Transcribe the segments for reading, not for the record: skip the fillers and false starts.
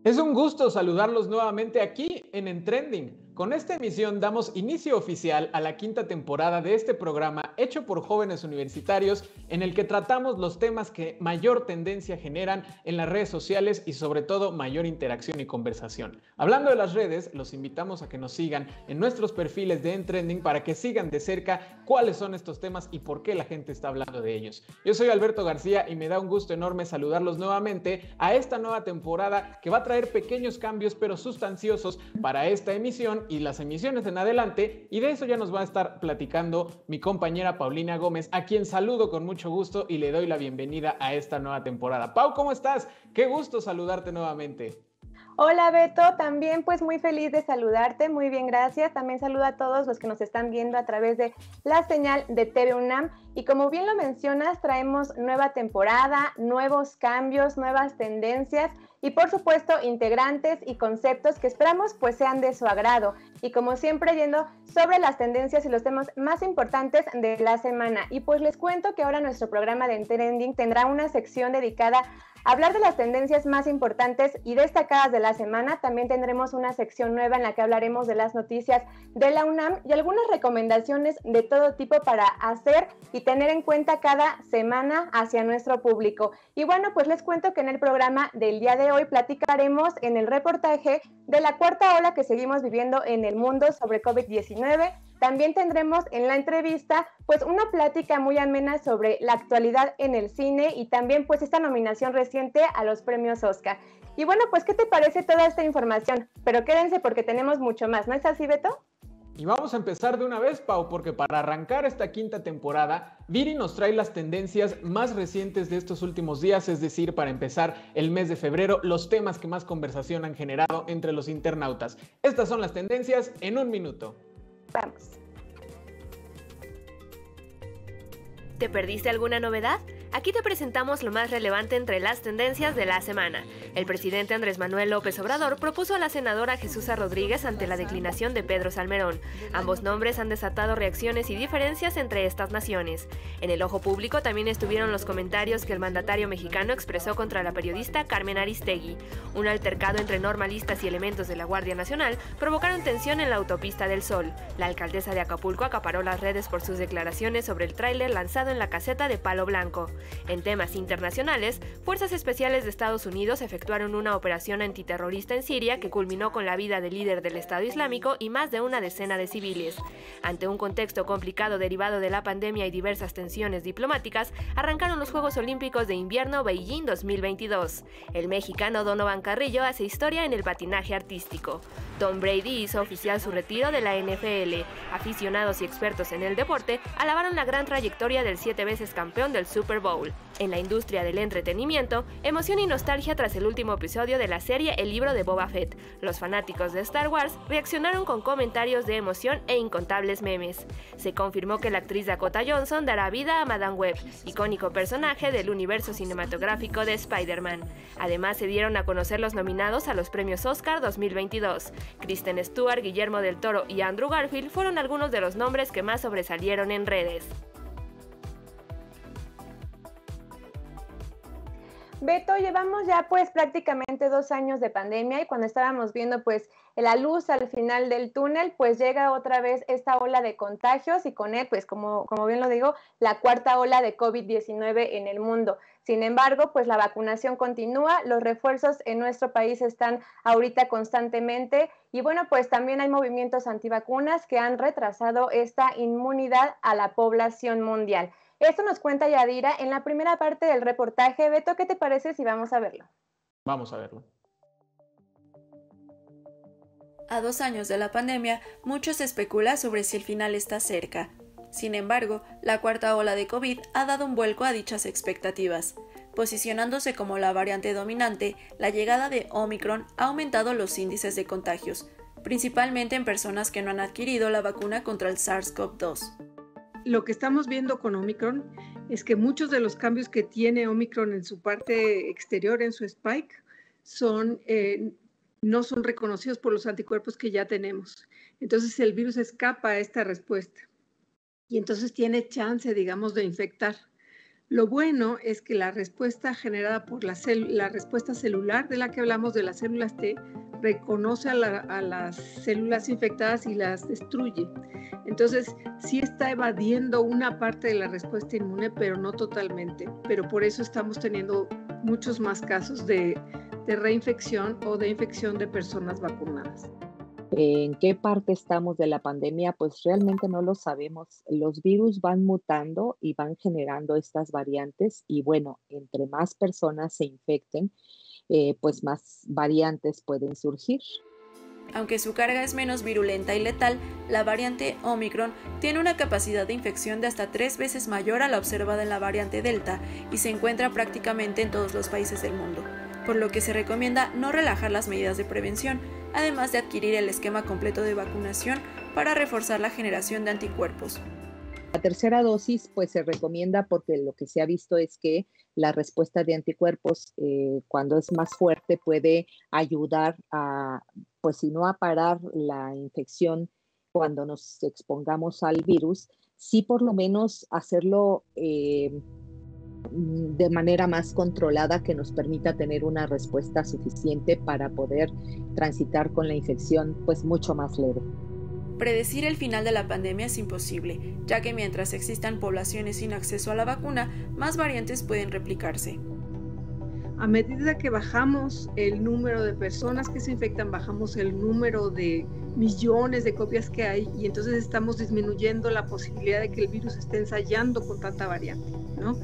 Es un gusto saludarlos nuevamente aquí en Trending. Con esta emisión damos inicio oficial a la quinta temporada de este programa hecho por jóvenes universitarios en el que tratamos los temas que mayor tendencia generan en las redes sociales y sobre todo mayor interacción y conversación. Hablando de las redes, los invitamos a que nos sigan en nuestros perfiles de Trending para que sigan de cerca cuáles son estos temas y por qué la gente está hablando de ellos. Yo soy Alberto García y me da un gusto enorme saludarlos nuevamente a esta nueva temporada que va a traer pequeños cambios pero sustanciosos para esta emisión y las emisiones en adelante, y de eso ya nos va a estar platicando mi compañera Paulina Gómez, a quien saludo con mucho gusto y le doy la bienvenida a esta nueva temporada. Pau, ¿cómo estás? Qué gusto saludarte nuevamente. Hola Beto, también pues muy feliz de saludarte, muy bien, gracias. También saludo a todos los que nos están viendo a través de la señal de TV UNAM. Y como bien lo mencionas, traemos nueva temporada, nuevos cambios, nuevas tendencias y por supuesto integrantes y conceptos que esperamos pues sean de su agrado. Y como siempre yendo sobre las tendencias y los temas más importantes de la semana. Y pues les cuento que ahora nuestro programa de Trending tendrá una sección dedicada a hablar de las tendencias más importantes y destacadas de la semana. También tendremos una sección nueva en la que hablaremos de las noticias de la UNAM y algunas recomendaciones de todo tipo para hacer y tener en cuenta cada semana hacia nuestro público. Y bueno, pues les cuento que en el programa del día de hoy platicaremos en el reportaje de la cuarta ola que seguimos viviendo en el mundo sobre COVID-19. También tendremos en la entrevista pues una plática muy amena sobre la actualidad en el cine y también pues esta nominación reciente a los premios Oscar. Y bueno, pues ¿qué te parece toda esta información? Pero quédense porque tenemos mucho más, ¿no es así, Beto? Y vamos a empezar de una vez, Pau, porque para arrancar esta quinta temporada, Viri nos trae las tendencias más recientes de estos últimos días, es decir, para empezar el mes de febrero, los temas que más conversación han generado entre los internautas. Estas son las tendencias en un minuto. Vamos. ¿Te perdiste alguna novedad? Aquí te presentamos lo más relevante entre las tendencias de la semana. El presidente Andrés Manuel López Obrador propuso a la senadora Jesús Rodríguez ante la declinación de Pedro Salmerón. Ambos nombres han desatado reacciones y diferencias entre estas naciones. En el ojo público también estuvieron los comentarios que el mandatario mexicano expresó contra la periodista Carmen Aristegui. Un altercado entre normalistas y elementos de la Guardia Nacional provocaron tensión en la autopista del Sol. La alcaldesa de Acapulco acaparó las redes por sus declaraciones sobre el tráiler lanzado en la caseta de Palo Blanco. En temas internacionales, fuerzas especiales de Estados Unidos efectuaron una operación antiterrorista en Siria que culminó con la vida del líder del Estado Islámico y más de una decena de civiles. Ante un contexto complicado derivado de la pandemia y diversas tensiones diplomáticas, arrancaron los Juegos Olímpicos de Invierno Beijing 2022. El mexicano Donovan Carrillo hace historia en el patinaje artístico. Tom Brady hizo oficial su retiro de la NFL. Aficionados y expertos en el deporte alabaron la gran trayectoria del 7 veces campeón del Super Bowl. En la industria del entretenimiento, emoción y nostalgia tras el último episodio de la serie El libro de Boba Fett. Los fanáticos de Star Wars reaccionaron con comentarios de emoción e incontables memes. Se confirmó que la actriz Dakota Johnson dará vida a Madame Web, icónico personaje del universo cinematográfico de Spider-Man. Además, se dieron a conocer los nominados a los premios Oscar 2022. Kristen Stewart, Guillermo del Toro y Andrew Garfield fueron algunos de los nombres que más sobresalieron en redes. Beto, llevamos ya pues prácticamente 2 años de pandemia y cuando estábamos viendo pues la luz al final del túnel, pues llega otra vez esta ola de contagios y con él, pues como bien lo digo, la cuarta ola de COVID-19 en el mundo. Sin embargo, pues la vacunación continúa, los refuerzos en nuestro país están ahorita constantemente y bueno, pues también hay movimientos antivacunas que han retrasado esta inmunidad a la población mundial. Esto nos cuenta Yadira en la primera parte del reportaje. Beto, ¿qué te parece si vamos a verlo? Vamos a verlo. A 2 años de la pandemia, mucho se especula sobre si el final está cerca. Sin embargo, la cuarta ola de COVID ha dado un vuelco a dichas expectativas. Posicionándose como la variante dominante, la llegada de Omicron ha aumentado los índices de contagios, principalmente en personas que no han adquirido la vacuna contra el SARS-CoV-2. Lo que estamos viendo con Omicron es que muchos de los cambios que tiene Omicron en su parte exterior, en su spike, no son reconocidos por los anticuerpos que ya tenemos. Entonces el virus escapa a esta respuesta y entonces tiene chance, digamos, de infectar. Lo bueno es que la respuesta generada por la respuesta celular de la que hablamos, de las células T, reconoce a las células infectadas y las destruye. Entonces, sí está evadiendo una parte de la respuesta inmune, pero no totalmente. Pero por eso estamos teniendo muchos más casos de reinfección o de infección de personas vacunadas. ¿En qué parte estamos de la pandemia? Pues realmente no lo sabemos. Los virus van mutando y van generando estas variantes y bueno, entre más personas se infecten, pues más variantes pueden surgir. Aunque su carga es menos virulenta y letal, la variante Omicron tiene una capacidad de infección de hasta 3 veces mayor a la observada en la variante Delta y se encuentra prácticamente en todos los países del mundo, por lo que se recomienda no relajar las medidas de prevención, además de adquirir el esquema completo de vacunación para reforzar la generación de anticuerpos. La tercera dosis pues se recomienda porque lo que se ha visto es que la respuesta de anticuerpos cuando es más fuerte puede ayudar a, pues si no a parar la infección cuando nos expongamos al virus, sí por lo menos hacerlo de manera más controlada que nos permita tener una respuesta suficiente para poder transitar con la infección pues mucho más leve. Predecir el final de la pandemia es imposible, ya que mientras existan poblaciones sin acceso a la vacuna, más variantes pueden replicarse. A medida que bajamos el número de personas que se infectan, bajamos el número de millones de copias que hay y entonces estamos disminuyendo la posibilidad de que el virus esté ensayando con tanta variante, ¿no?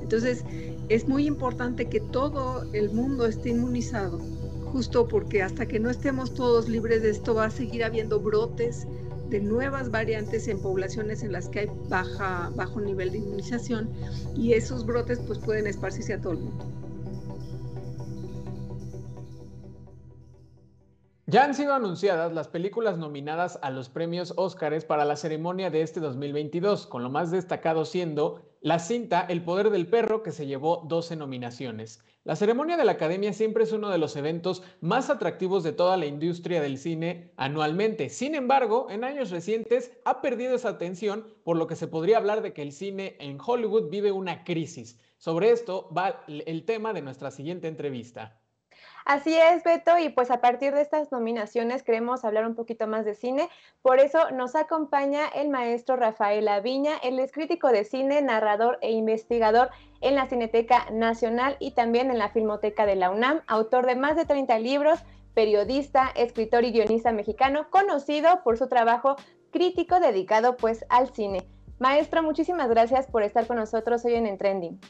Entonces, es muy importante que todo el mundo esté inmunizado, justo porque hasta que no estemos todos libres de esto va a seguir habiendo brotes de nuevas variantes en poblaciones en las que hay bajo nivel de inmunización y esos brotes pues pueden esparcirse a todo el mundo. Ya han sido anunciadas las películas nominadas a los premios Óscares para la ceremonia de este 2022, con lo más destacado siendo la cinta El Poder del Perro, que se llevó 12 nominaciones. La ceremonia de la Academia siempre es uno de los eventos más atractivos de toda la industria del cine anualmente. Sin embargo, en años recientes ha perdido esa atención, por lo que se podría hablar de que el cine en Hollywood vive una crisis. Sobre esto va el tema de nuestra siguiente entrevista. Así es, Beto, y pues a partir de estas nominaciones queremos hablar un poquito más de cine. Por eso nos acompaña el maestro Rafael Aviña. Él es crítico de cine, narrador e investigador en la Cineteca Nacional y también en la Filmoteca de la UNAM, autor de más de 30 libros, periodista, escritor y guionista mexicano, conocido por su trabajo crítico dedicado pues al cine. Maestro, muchísimas gracias por estar con nosotros hoy en Trending.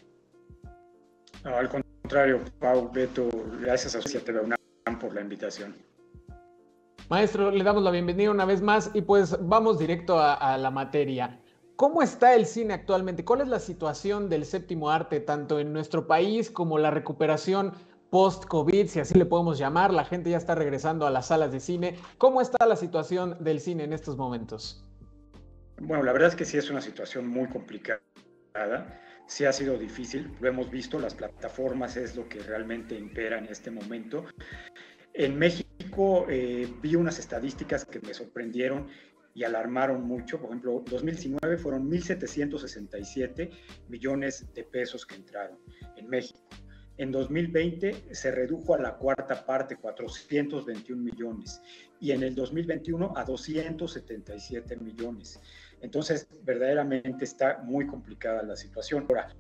No, al contrario, Pau, Beto, gracias a TV UNAM por la invitación. Maestro, le damos la bienvenida una vez más y pues vamos directo a la materia. ¿Cómo está el cine actualmente? ¿Cuál es la situación del séptimo arte, tanto en nuestro país como la recuperación post-COVID, si así le podemos llamar? La gente ya está regresando a las salas de cine. ¿Cómo está la situación del cine en estos momentos? Bueno, la verdad es que sí es una situación muy complicada. Sí ha sido difícil, lo hemos visto, las plataformas es lo que realmente impera en este momento. En México vi unas estadísticas que me sorprendieron y alarmaron mucho. Por ejemplo, 2019 fueron 1.767 millones de pesos que entraron en México. En 2020 se redujo a la cuarta parte, 421 millones, y en el 2021 a 277 millones. Entonces, verdaderamente está muy complicada la situación. Ahora,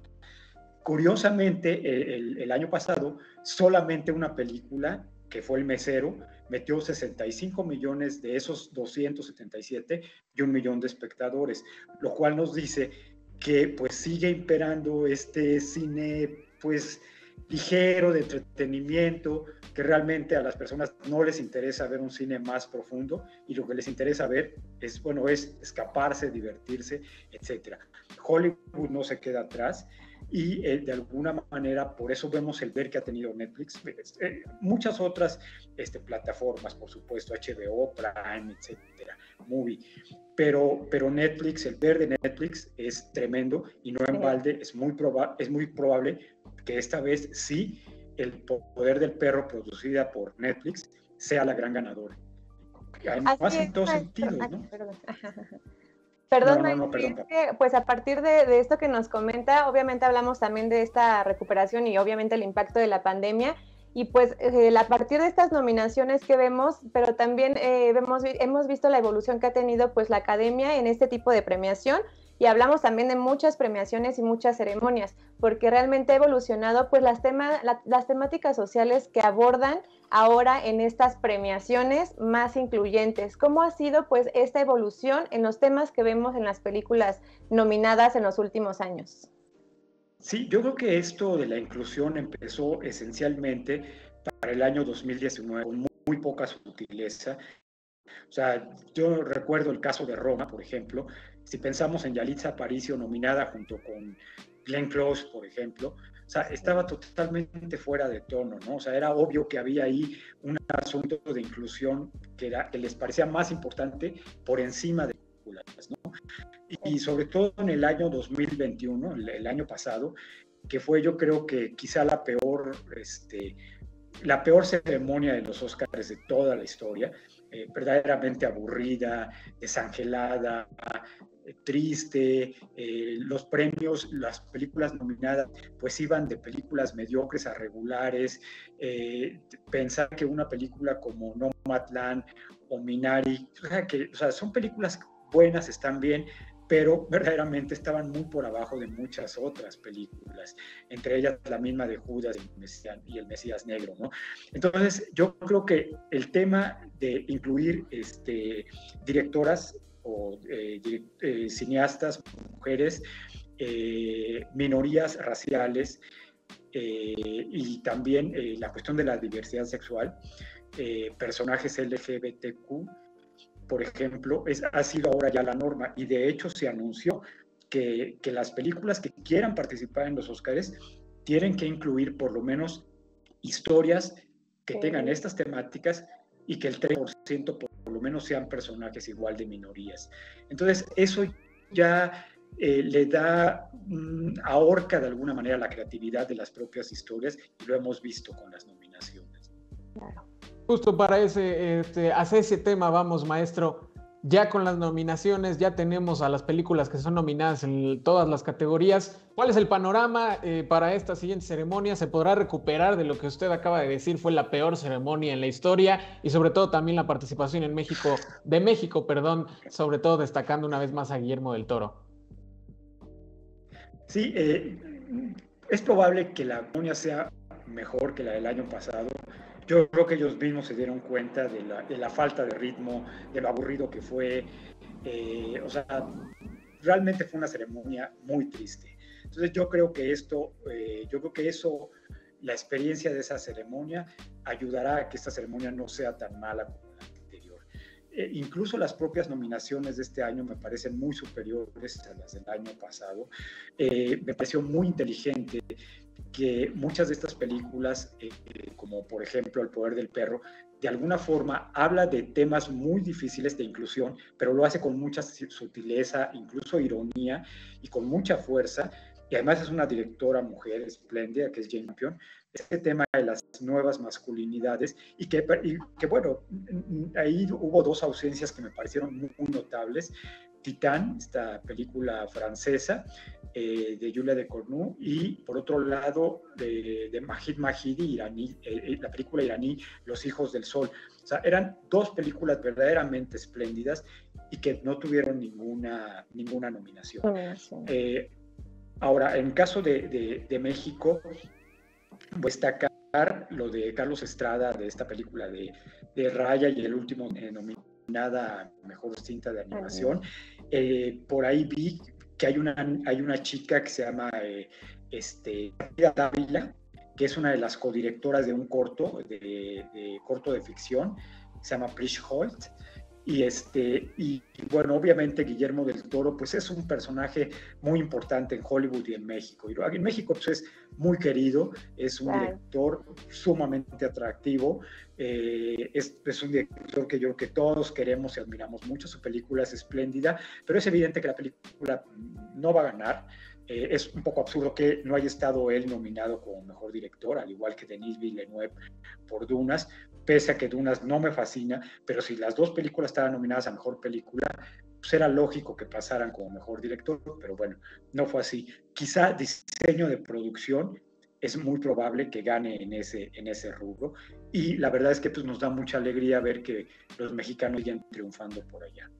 curiosamente, el año pasado, solamente una película, que fue El Mesero, metió 65 millones de esos 277 y 1 millón de espectadores, lo cual nos dice que pues sigue imperando este cine, pues, ligero, de entretenimiento, que realmente a las personas no les interesa ver un cine más profundo y lo que les interesa ver es, bueno, es escaparse, divertirse, etc. Hollywood no se queda atrás y de alguna manera por eso vemos el ver que ha tenido Netflix, muchas otras plataformas, por supuesto, HBO, Prime, etcétera, Movie, pero Netflix, el ver de Netflix es tremendo y no en balde, es muy probable que esta vez sí El Poder del Perro, producida por Netflix, sea la gran ganadora. Además, en todos sentidos, ¿no? Perdón, perdón. es que, pues a partir de esto que nos comenta, obviamente hablamos también de esta recuperación y obviamente el impacto de la pandemia. Y pues a partir de estas nominaciones que vemos, pero también hemos visto la evolución que ha tenido pues la academia en este tipo de premiación, y hablamos también de muchas premiaciones y muchas ceremonias, porque realmente ha evolucionado pues las temáticas sociales que abordan ahora en estas premiaciones más incluyentes. ¿Cómo ha sido pues esta evolución en los temas que vemos en las películas nominadas en los últimos años? Sí, yo creo que esto de la inclusión empezó esencialmente para el año 2019 con muy poca sutileza. O sea, yo recuerdo el caso de Roma, por ejemplo. Si pensamos en Yalitza Aparicio nominada junto con Glenn Close, por ejemplo, o sea, estaba totalmente fuera de tono, ¿no? O sea, era obvio que había ahí un asunto de inclusión que les parecía más importante por encima de películas, ¿no? Y sobre todo en el año 2021, el año pasado, que fue, yo creo que quizá la peor ceremonia de los Óscars de toda la historia, verdaderamente aburrida, desangelada, triste. Los premios, las películas nominadas, pues iban de películas mediocres a regulares. Pensar que una película como Nomadland o Minari, o sea, son películas buenas, están bien, pero verdaderamente estaban muy por abajo de muchas otras películas, entre ellas la misma de Judas y el Mesías Negro, ¿no? Entonces, yo creo que el tema de incluir directoras o cineastas, mujeres, minorías raciales y también la cuestión de la diversidad sexual, personajes LGBTQ, por ejemplo, ha sido ahora ya la norma, y de hecho se anunció que las películas que quieran participar en los Óscares tienen que incluir por lo menos historias que tengan estas temáticas y que el 3% por lo menos sean personajes igual de minorías. Entonces, eso ya le da, ahorca de alguna manera la creatividad de las propias historias, y lo hemos visto con las nominaciones. Claro. Justo para hacia ese tema vamos, maestro. Ya con las nominaciones, ya tenemos a las películas que son nominadas en todas las categorías. ¿Cuál es el panorama para esta siguiente ceremonia? ¿Se podrá recuperar de lo que usted acaba de decir? Fue la peor ceremonia en la historia, y sobre todo también la participación de México, sobre todo destacando una vez más a Guillermo del Toro. Sí, es probable que la ceremonia sea mejor que la del año pasado. Yo creo que ellos mismos se dieron cuenta de la falta de ritmo, de lo aburrido que fue. O sea, realmente fue una ceremonia muy triste. Entonces yo creo que la experiencia de esa ceremonia ayudará a que esta ceremonia no sea tan mala como la anterior. Incluso las propias nominaciones de este año me parecen muy superiores a las del año pasado. Me pareció muy inteligente que muchas de estas películas, como por ejemplo El poder del perro, de alguna forma habla de temas muy difíciles de inclusión, pero lo hace con mucha sutileza, incluso ironía, y con mucha fuerza. Y además es una directora mujer espléndida, que es Jane Campion. Este tema de las nuevas masculinidades, y que bueno, ahí hubo dos ausencias que me parecieron muy notables. Titán, esta película francesa de Julia Ducournau, y por otro lado de Majid Mahidi, la película iraní Los hijos del sol. O sea, eran dos películas verdaderamente espléndidas y que no tuvieron ninguna nominación. Ahora, en caso de México, voy a destacar lo de Carlos Estrada, de esta película de Raya y el último nominada a Mejor Cinta de Animación. Por ahí vi que hay una chica que se llama Dávila, que es una de las codirectoras de un corto de ficción, se llama Prish Holt. Y bueno, obviamente Guillermo del Toro pues es un personaje muy importante en Hollywood y en México. Y en México pues es muy querido, es un director sumamente atractivo, es un director que yo creo que todos queremos y admiramos mucho. Su película es espléndida, pero es evidente que la película no va a ganar. Es un poco absurdo que no haya estado él nominado como mejor director, al igual que Denis Villeneuve por Dunas, pese a que Dunas no me fascina, pero si las dos películas estaban nominadas a mejor película, pues era lógico que pasaran como mejor director, pero bueno, no fue así. Quizá diseño de producción es muy probable que gane en ese rubro, y la verdad es que pues, nos da mucha alegría ver que los mexicanos siguen triunfando por allá.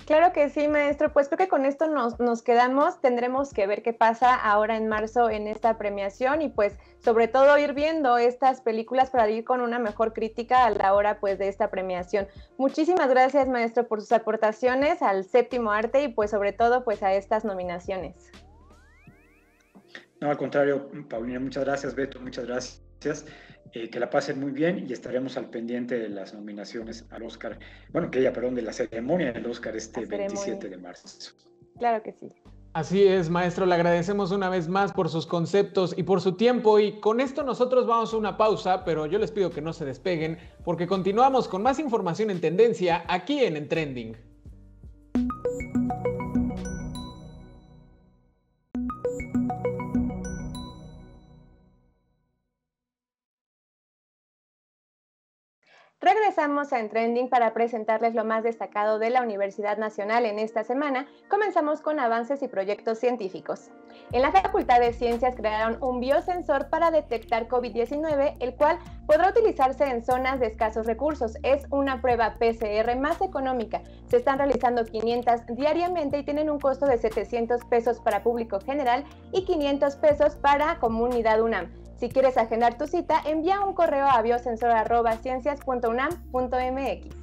Claro que sí, maestro. Pues creo que con esto nos quedamos. Tendremos que ver qué pasa ahora en marzo en esta premiación y pues sobre todo ir viendo estas películas para ir con una mejor crítica a la hora pues de esta premiación. Muchísimas gracias, maestro, por sus aportaciones al séptimo arte y pues sobre todo pues a estas nominaciones. No, al contrario, Paulina, muchas gracias, Beto, muchas gracias. Que la pasen muy bien y estaremos al pendiente de las nominaciones al Oscar, de la ceremonia del Oscar 27 de marzo. Claro que sí. Así es, maestro, le agradecemos una vez más por sus conceptos y por su tiempo, y con esto nosotros vamos a una pausa, pero yo les pido que no se despeguen porque continuamos con más información en tendencia aquí en Trending. Regresamos a Trending para presentarles lo más destacado de la Universidad Nacional en esta semana. Comenzamos con avances y proyectos científicos. En la Facultad de Ciencias crearon un biosensor para detectar COVID-19, el cual podrá utilizarse en zonas de escasos recursos. Es una prueba PCR más económica. Se están realizando 500 diariamente y tienen un costo de 700 pesos para público general y 500 pesos para comunidad UNAM. Si quieres agendar tu cita, envía un correo a biosensor@ciencias.unam.mx.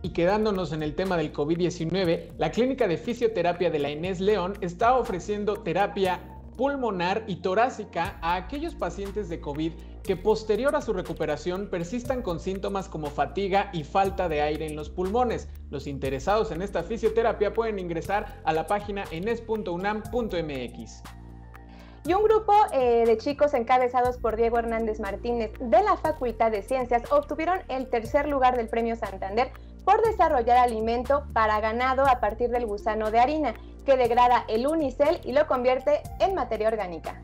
Y quedándonos en el tema del COVID-19, la Clínica de Fisioterapia de la Inés León está ofreciendo terapia pulmonar y torácica a aquellos pacientes de COVID que posterior a su recuperación persistan con síntomas como fatiga y falta de aire en los pulmones. Los interesados en esta fisioterapia pueden ingresar a la página ines.unam.mx. Y un grupo de chicos encabezados por Diego Hernández Martínez de la Facultad de Ciencias obtuvieron el tercer lugar del Premio Santander por desarrollar alimento para ganado a partir del gusano de harina, que degrada el unicel y lo convierte en materia orgánica.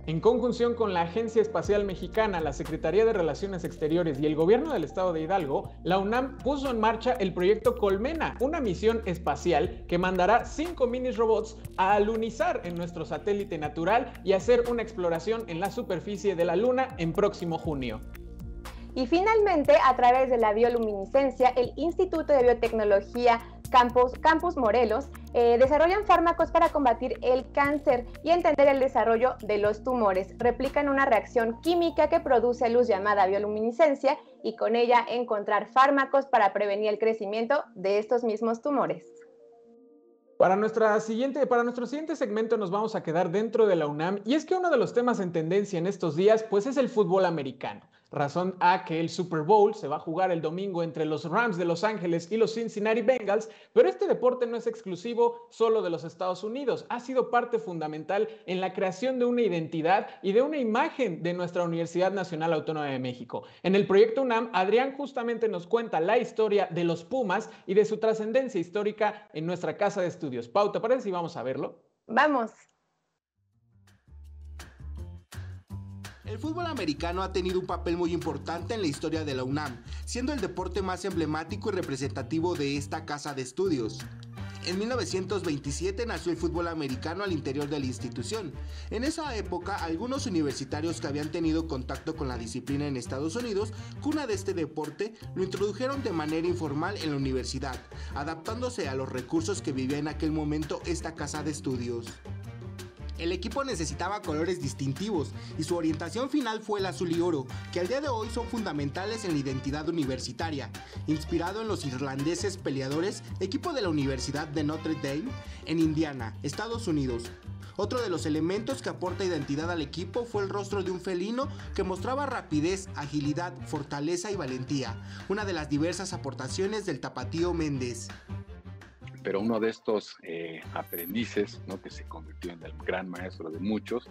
En conjunción con la Agencia Espacial Mexicana, la Secretaría de Relaciones Exteriores y el Gobierno del Estado de Hidalgo, la UNAM puso en marcha el proyecto Colmena, una misión espacial que mandará 5 mini robots a alunizar en nuestro satélite natural y hacer una exploración en la superficie de la Luna en próximo junio. Y finalmente, a través de la bioluminiscencia, el Instituto de Biotecnología Campus Morelos desarrollan fármacos para combatir el cáncer y entender el desarrollo de los tumores. Replican una reacción química que produce luz llamada bioluminiscencia y con ella encontrar fármacos para prevenir el crecimiento de estos mismos tumores. Para nuestro siguiente segmento nos vamos a quedar dentro de la UNAM, y es que uno de los temas en tendencia en estos días pues es el fútbol americano. Razón a que el Super Bowl se va a jugar el domingo entre los Rams de Los Ángeles y los Cincinnati Bengals, pero este deporte no es exclusivo solo de los Estados Unidos. Ha sido parte fundamental en la creación de una identidad y de una imagen de nuestra Universidad Nacional Autónoma de México. En el proyecto UNAM, Adrián justamente nos cuenta la historia de los Pumas y de su trascendencia histórica en nuestra casa de estudios. Pau, ¿te parece si vamos a verlo? ¡Vamos! El fútbol americano ha tenido un papel muy importante en la historia de la UNAM, siendo el deporte más emblemático y representativo de esta casa de estudios. En 1927 nació el fútbol americano al interior de la institución. En esa época, algunos universitarios que habían tenido contacto con la disciplina en Estados Unidos, cuna de este deporte, lo introdujeron de manera informal en la universidad, adaptándose a los recursos que vivía en aquel momento esta casa de estudios. El equipo necesitaba colores distintivos y su orientación final fue el azul y oro, que al día de hoy son fundamentales en la identidad universitaria. Inspirado en los irlandeses peleadores, equipo de la Universidad de Notre Dame en Indiana, Estados Unidos. Otro de los elementos que aporta identidad al equipo fue el rostro de un felino que mostraba rapidez, agilidad, fortaleza y valentía, una de las diversas aportaciones del tapatío Méndez. Pero uno de estos aprendices, ¿no?, que se convirtió en el gran maestro de muchos,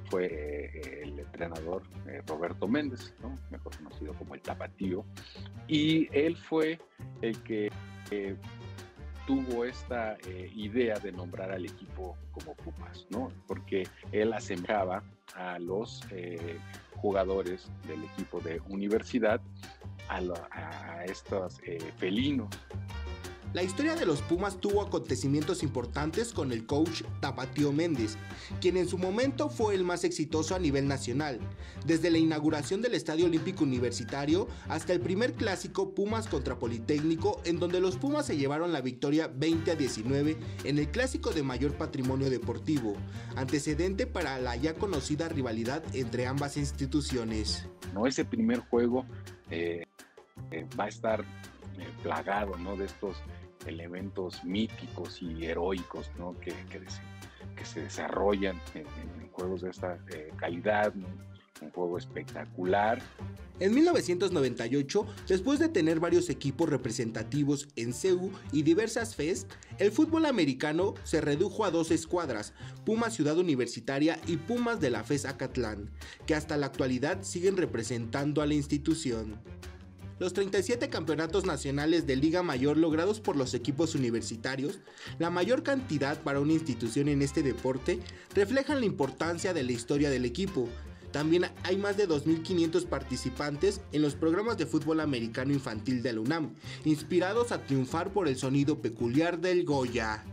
fue el entrenador Roberto Méndez, ¿no?, mejor conocido como el Tapatío, y él fue el que tuvo esta idea de nombrar al equipo como Pumas, ¿no? Porque él asemejaba a los jugadores del equipo de universidad a estos felinos. La historia de los Pumas tuvo acontecimientos importantes con el coach Tapatío Méndez, quien en su momento fue el más exitoso a nivel nacional, desde la inauguración del Estadio Olímpico Universitario hasta el primer clásico Pumas contra Politécnico, en donde los Pumas se llevaron la victoria 20-19 en el clásico de mayor patrimonio deportivo, antecedente para la ya conocida rivalidad entre ambas instituciones. ¿No? Ese primer juego va a estar plagado, ¿no?, de estos elementos míticos y heroicos, ¿no?, que se desarrollan en juegos de esta calidad, ¿no? Un juego espectacular. En 1998, después de tener varios equipos representativos en CEU y diversas FES, el fútbol americano se redujo a 2 escuadras, Pumas Ciudad Universitaria y Pumas de la FES Acatlán, que hasta la actualidad siguen representando a la institución. Los 37 campeonatos nacionales de Liga Mayor logrados por los equipos universitarios, la mayor cantidad para una institución en este deporte, reflejan la importancia de la historia del equipo. También hay más de 2.500 participantes en los programas de fútbol americano infantil de la UNAM, inspirados a triunfar por el sonido peculiar del Goya.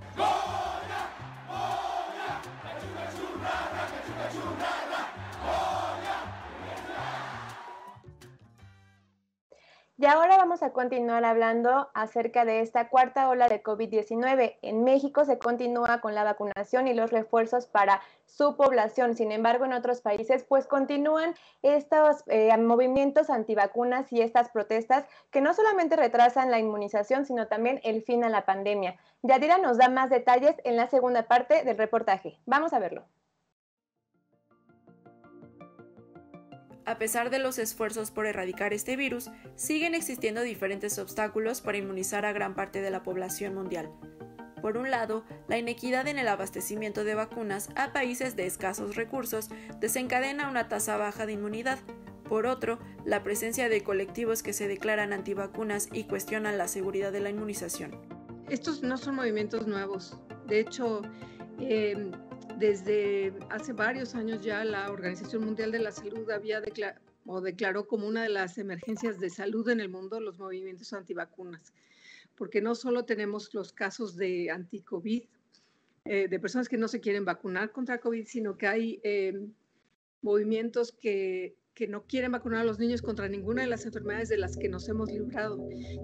Y ahora vamos a continuar hablando acerca de esta cuarta ola de COVID-19. En México se continúa con la vacunación y los refuerzos para su población. Sin embargo, en otros países pues continúan estos movimientos antivacunas y estas protestas que no solamente retrasan la inmunización, sino también el fin a la pandemia. Yadira nos da más detalles en la segunda parte del reportaje. Vamos a verlo. A pesar de los esfuerzos por erradicar este virus, siguen existiendo diferentes obstáculos para inmunizar a gran parte de la población mundial. Por un lado, la inequidad en el abastecimiento de vacunas a países de escasos recursos desencadena una tasa baja de inmunidad. Por otro, la presencia de colectivos que se declaran antivacunas y cuestionan la seguridad de la inmunización. Estos no son movimientos nuevos. De hecho, desde hace varios años ya la Organización Mundial de la Salud declaró como una de las emergencias de salud en el mundo los movimientos antivacunas, porque no solo tenemos los casos de anti-COVID, de personas que no se quieren vacunar contra COVID, sino que hay movimientos que no quieren vacunar a los niños contra ninguna de las enfermedades de las que nos hemos librado.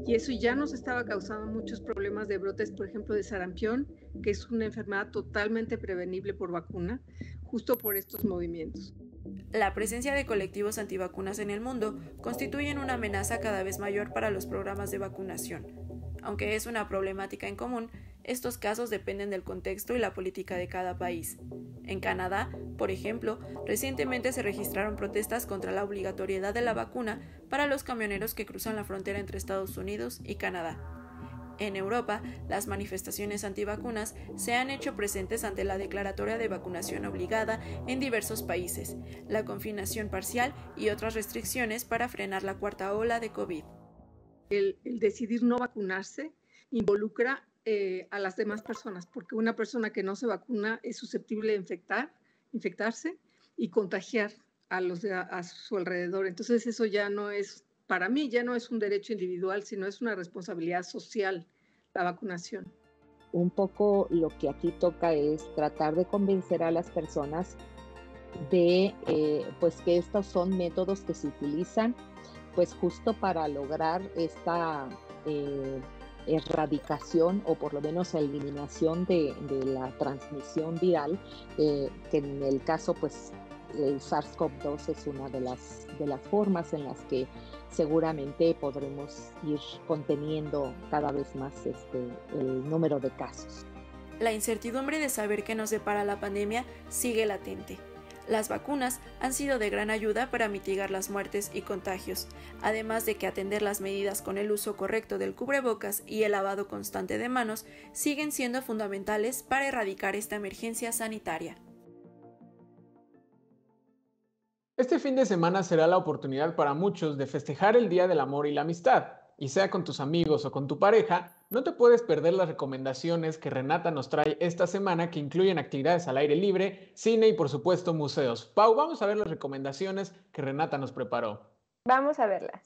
Y eso ya nos estaba causando muchos problemas de brotes, por ejemplo, de sarampión, que es una enfermedad totalmente prevenible por vacuna, justo por estos movimientos. La presencia de colectivos antivacunas en el mundo constituyen una amenaza cada vez mayor para los programas de vacunación. Aunque es una problemática en común, estos casos dependen del contexto y la política de cada país. En Canadá, por ejemplo, recientemente se registraron protestas contra la obligatoriedad de la vacuna para los camioneros que cruzan la frontera entre Estados Unidos y Canadá. En Europa, las manifestaciones antivacunas se han hecho presentes ante la declaratoria de vacunación obligada en diversos países, la confinación parcial y otras restricciones para frenar la cuarta ola de COVID. El decidir no vacunarse involucra a las demás personas, porque una persona que no se vacuna es susceptible de infectarse y contagiar a los a su alrededor. Entonces eso ya no es, para mí ya no es un derecho individual, sino es una responsabilidad social, la vacunación. Un poco lo que aquí toca es tratar de convencer a las personas de pues que estos son métodos que se utilizan pues justo para lograr esta erradicación o por lo menos eliminación de la transmisión viral, que en el caso pues el SARS-CoV-2 es una de las formas en las que seguramente podremos ir conteniendo cada vez más el número de casos. La incertidumbre de saber qué nos depara la pandemia sigue latente. Las vacunas han sido de gran ayuda para mitigar las muertes y contagios, además de que atender las medidas con el uso correcto del cubrebocas y el lavado constante de manos siguen siendo fundamentales para erradicar esta emergencia sanitaria. Este fin de semana será la oportunidad para muchos de festejar el Día del Amor y la Amistad. y sea con tus amigos o con tu pareja, no te puedes perder las recomendaciones que Renata nos trae esta semana, que incluyen actividades al aire libre, cine y por supuesto museos. Pau, vamos a ver las recomendaciones que Renata nos preparó. Vamos a verlas.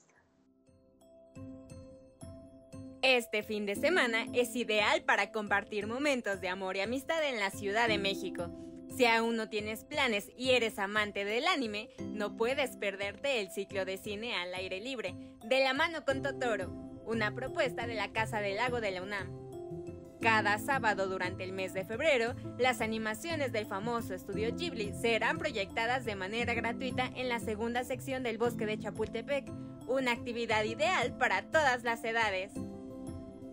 Este fin de semana es ideal para compartir momentos de amor y amistad en la Ciudad de México. Si aún no tienes planes y eres amante del anime, no puedes perderte el ciclo de cine al aire libre, De la mano con Totoro, una propuesta de la Casa del Lago de la UNAM. Cada sábado durante el mes de febrero, las animaciones del famoso estudio Ghibli serán proyectadas de manera gratuita en la segunda sección del Bosque de Chapultepec, una actividad ideal para todas las edades.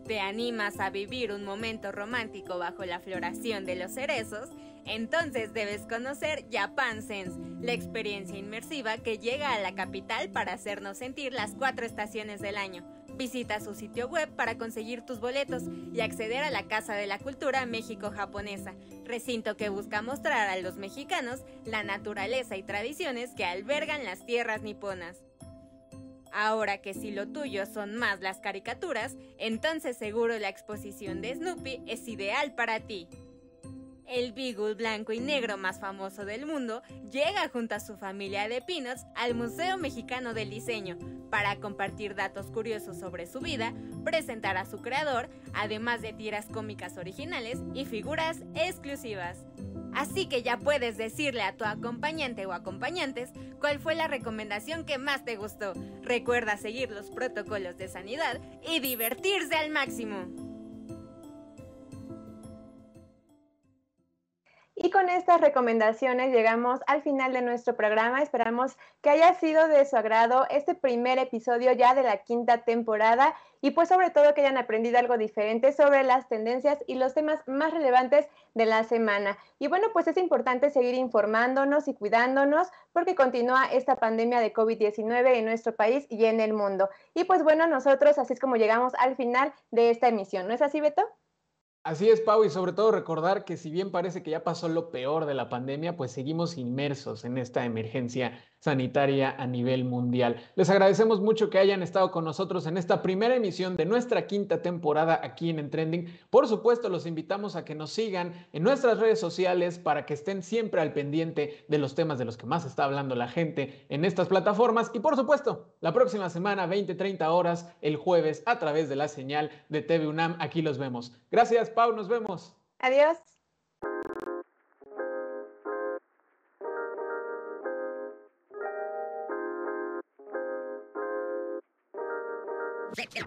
¿Te animas a vivir un momento romántico bajo la floración de los cerezos? Entonces debes conocer Japan Sense, la experiencia inmersiva que llega a la capital para hacernos sentir las 4 estaciones del año. Visita su sitio web para conseguir tus boletos y acceder a la Casa de la Cultura México-Japonesa, recinto que busca mostrar a los mexicanos la naturaleza y tradiciones que albergan las tierras niponas. Ahora que si lo tuyo son más las caricaturas, entonces seguro la exposición de Snoopy es ideal para ti. El Beagle blanco y negro más famoso del mundo llega junto a su familia de Peanuts al Museo Mexicano del Diseño para compartir datos curiosos sobre su vida, presentar a su creador, además de tiras cómicas originales y figuras exclusivas. Así que ya puedes decirle a tu acompañante o acompañantes cuál fue la recomendación que más te gustó. Recuerda seguir los protocolos de sanidad y divertirse al máximo. Y con estas recomendaciones llegamos al final de nuestro programa. Esperamos que haya sido de su agrado este primer episodio ya de la 5ª temporada y pues sobre todo que hayan aprendido algo diferente sobre las tendencias y los temas más relevantes de la semana. Y bueno, pues es importante seguir informándonos y cuidándonos porque continúa esta pandemia de COVID-19 en nuestro país y en el mundo. Y pues bueno, nosotros así es como llegamos al final de esta emisión. ¿No es así, Beto? Así es, Pau, y sobre todo recordar que si bien parece que ya pasó lo peor de la pandemia, pues seguimos inmersos en esta emergencia sanitaria a nivel mundial. Les agradecemos mucho que hayan estado con nosotros en esta primera emisión de nuestra 5ª temporada aquí en Trending. Por supuesto, los invitamos a que nos sigan en nuestras redes sociales para que estén siempre al pendiente de los temas de los que más está hablando la gente en estas plataformas. Y por supuesto, la próxima semana, 20-30 horas, el jueves, a través de la señal de TV UNAM, aquí los vemos. Gracias, Pau, nos vemos. Adiós.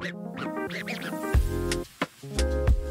We'll be right back.